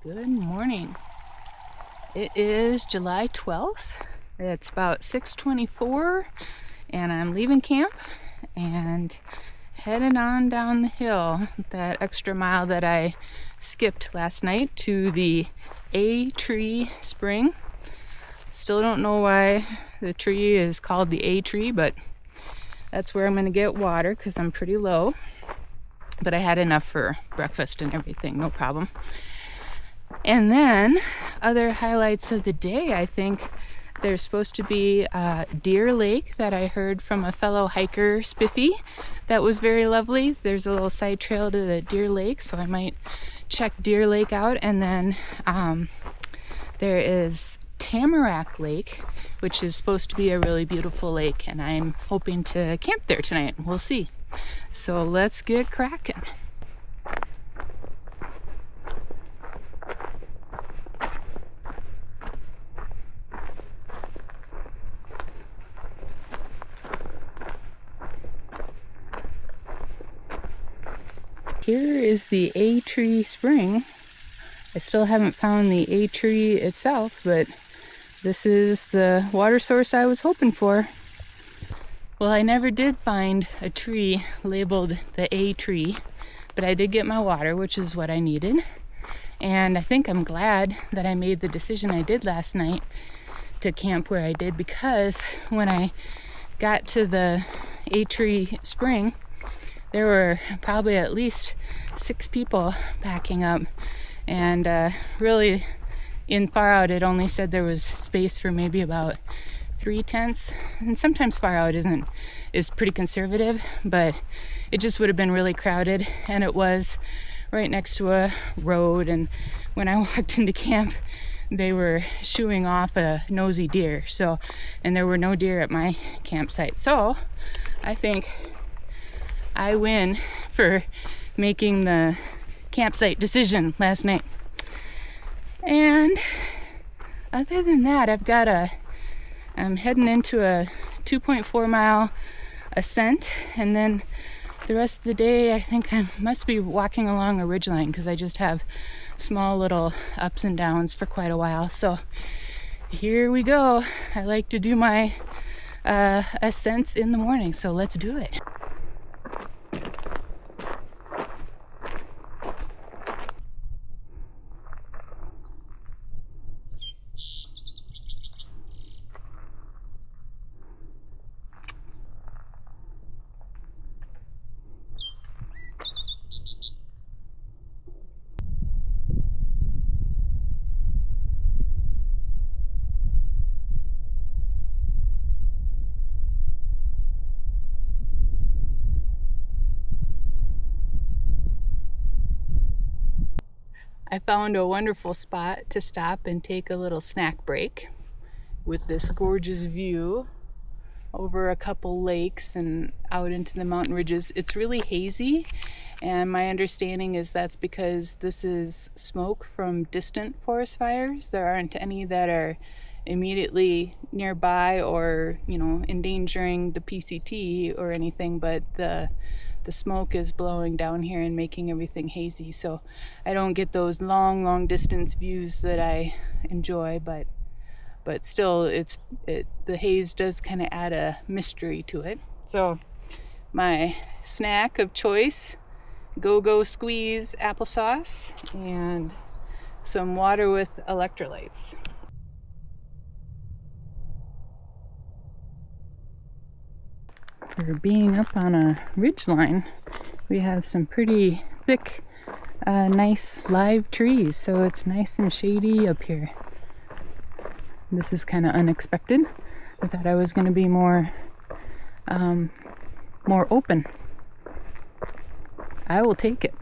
Good morning. It is July 12th. It's about 6:24 and I'm leaving camp and headed on down the hill, that extra mile that I skipped last night, to the A-tree spring. Still don't know why the tree is called the A-tree, but that's where I'm going to get water because I'm pretty low. But I had enough for breakfast and everything, no problem. And then other highlights of the day, I think there's supposed to be Deer Lake that I heard from a fellow hiker, Spiffy. That was very lovely. There's a little side trail to the Deer Lake, so I might check Deer Lake out. And then there is Tamarack Lake, which is supposed to be a really beautiful lake, and I'm hoping to camp there tonight. We'll see. So let's get cracking. Here is the A-tree spring. I still haven't found the A-tree itself, but this is the water source I was hoping for. Well, I never did find a tree labeled the A-tree, but I did get my water, which is what I needed. And I think I'm glad that I made the decision I did last night to camp where I did, because when I got to the A-tree spring, there were probably at least 6 people packing up, and really in Far Out it only said there was space for maybe about 3 tents, and sometimes Far Out is pretty conservative, but it just would have been really crowded, and it was right next to a road, and when I walked into camp they were shooing off a nosy deer, and there were no deer at my campsite. So I think I win for making the campsite decision last night. And other than that, I'm heading into a 2.4 mile ascent, and then the rest of the day I think I must be walking along a ridgeline because I just have small little ups and downs for quite a while. So here we go. I like to do my ascents in the morning, so let's do it. I found a wonderful spot to stop and take a little snack break with this gorgeous view over a couple lakes and out into the mountain ridges. It's really hazy, and my understanding is that's because this is smoke from distant forest fires. There aren't any that are immediately nearby or, endangering the PCT or anything, but the smoke is blowing down here and making everything hazy, so I don't get those long distance views that I enjoy, but still the haze does kind of add a mystery to it. So my snack of choice, go squeeze applesauce and some water with electrolytes. For being up on a ridgeline, we have some pretty thick, nice live trees, so it's nice and shady up here. This is kind of unexpected. I thought I was going to be more open. I will take it.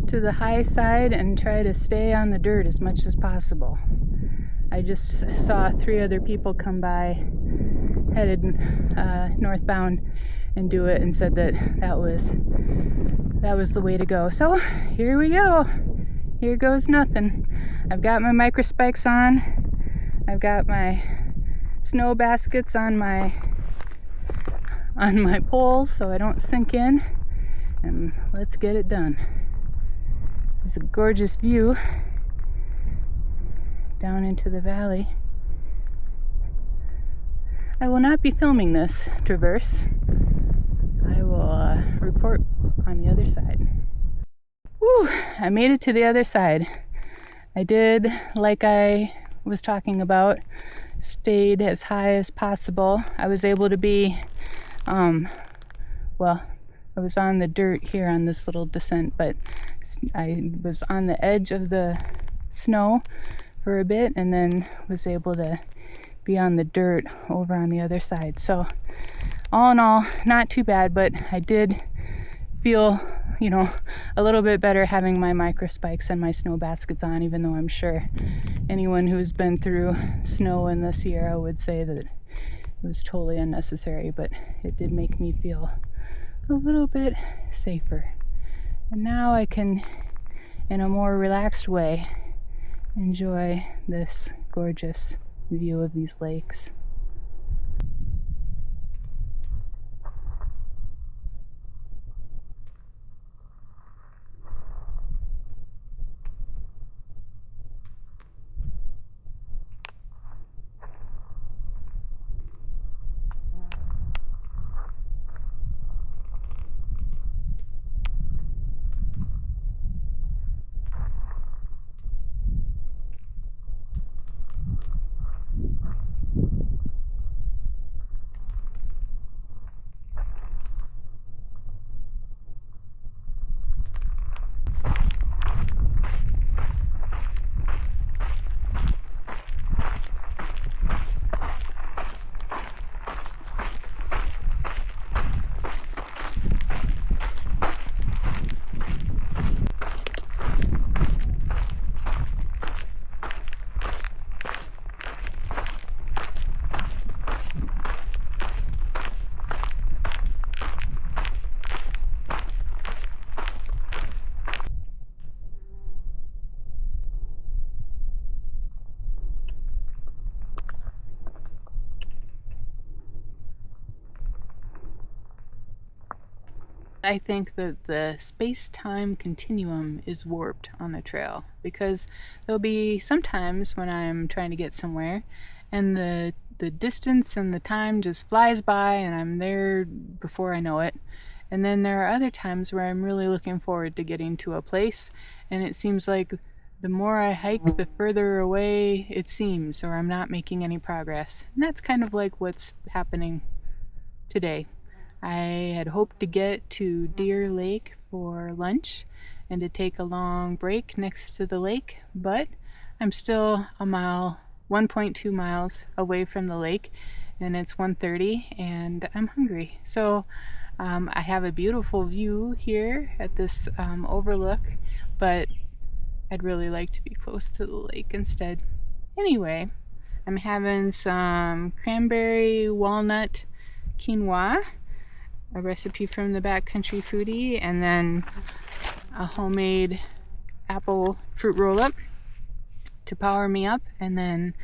to the high side and try to stay on the dirt as much as possible. I just saw 3 other people come by headed northbound and do it, and said that that was the way to go. So here we go. Here goes nothing. I've got my micro spikes on. I've got my snow baskets on my poles so I don't sink in, and let's get it done. There's a gorgeous view down into the valley. I will not be filming this traverse. I will report on the other side. Woo! I made it to the other side. I did, like I was talking about, stayed as high as possible. I was able to be, well, I was on the dirt here on this little descent, but I was on the edge of the snow for a bit, and then was able to be on the dirt over on the other side. So all in all, not too bad, but I did feel, a little bit better having my micro spikes and my snow baskets on, even though I'm sure anyone who's been through snow in the Sierra would say that it was totally unnecessary, but it did make me feel a little bit safer. And now I can, in a more relaxed way, enjoy this gorgeous view of these lakes. I think that the space-time continuum is warped on the trail, because there'll be some times when I'm trying to get somewhere and the distance and the time just flies by and I'm there before I know it. And then there are other times where I'm really looking forward to getting to a place, and it seems like the more I hike, the further away it seems, or I'm not making any progress. And that's kind of like what's happening today. I had hoped to get to Deer Lake for lunch and to take a long break next to the lake, but I'm still 1.2 miles away from the lake, and it's 1:30 and I'm hungry. So I have a beautiful view here at this overlook, but I'd really like to be close to the lake instead. Anyway, I'm having some cranberry walnut quinoa, a recipe from the Backcountry Foodie, and then a homemade apple fruit roll-up to power me up, and then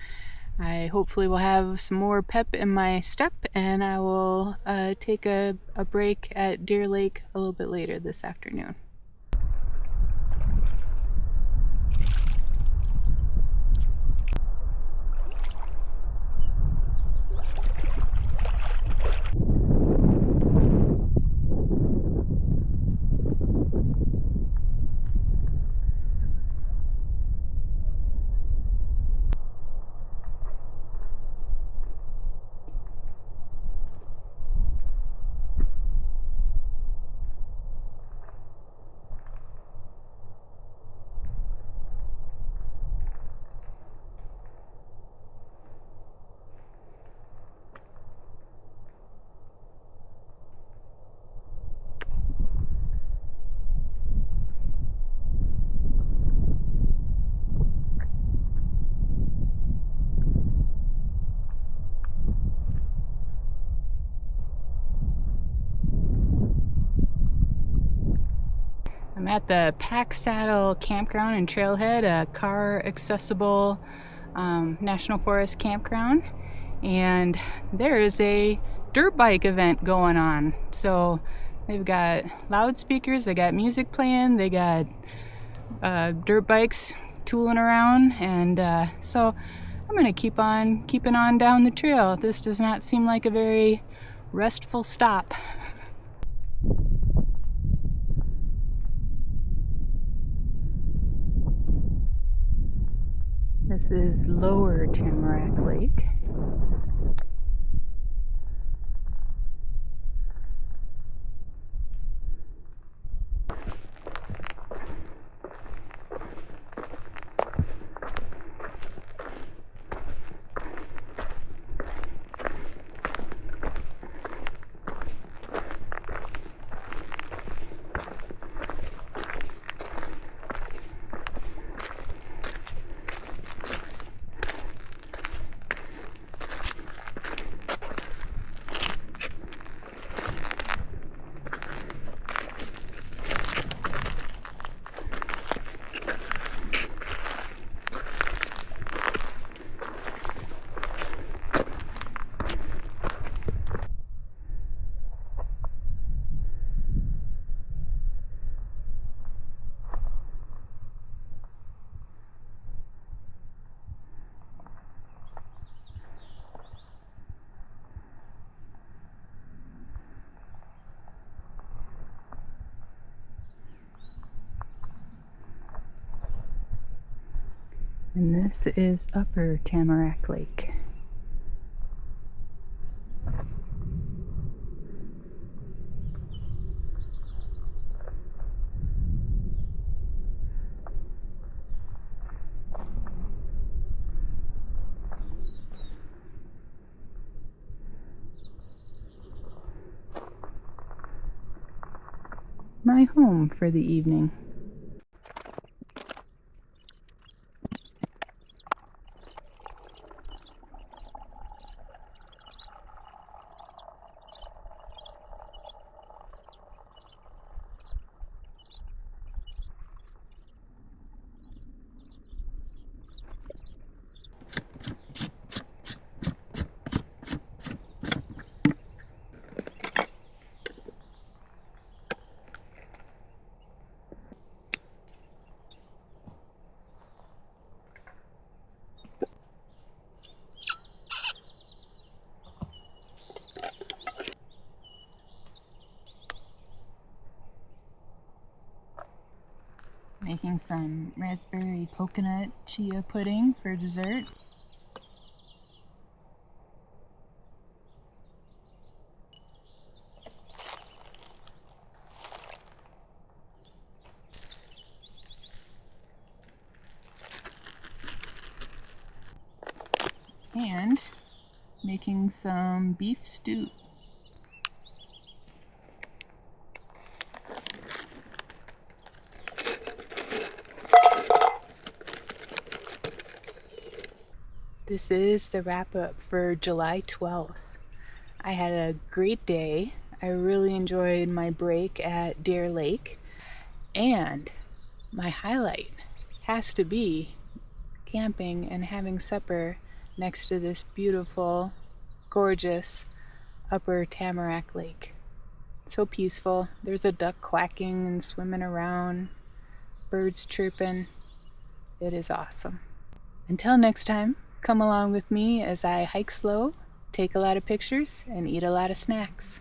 I hopefully will have some more pep in my step, and I will take a break at Deer Lake a little bit later this afternoon. at the Pack Saddle Campground and Trailhead, a car accessible National Forest campground, and there is a dirt bike event going on. So they've got loudspeakers, they got music playing, they got dirt bikes tooling around, and so I'm gonna keep on keeping on down the trail. This does not seem like a very restful stop. This is Lower Tamarack Lake. And this is Upper Tamarack Lake. My home for the evening. Making some raspberry coconut chia pudding for dessert. And making some beef stew. This is the wrap-up for July 12th. I had a great day. I really enjoyed my break at Deer Lake, and my highlight has to be camping and having supper next to this beautiful, gorgeous Upper Tamarack Lake. So peaceful. There's a duck quacking and swimming around, birds chirping. It is awesome. Until next time, come along with me as I hike slow, take a lot of pictures, and eat a lot of snacks.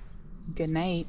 Good night.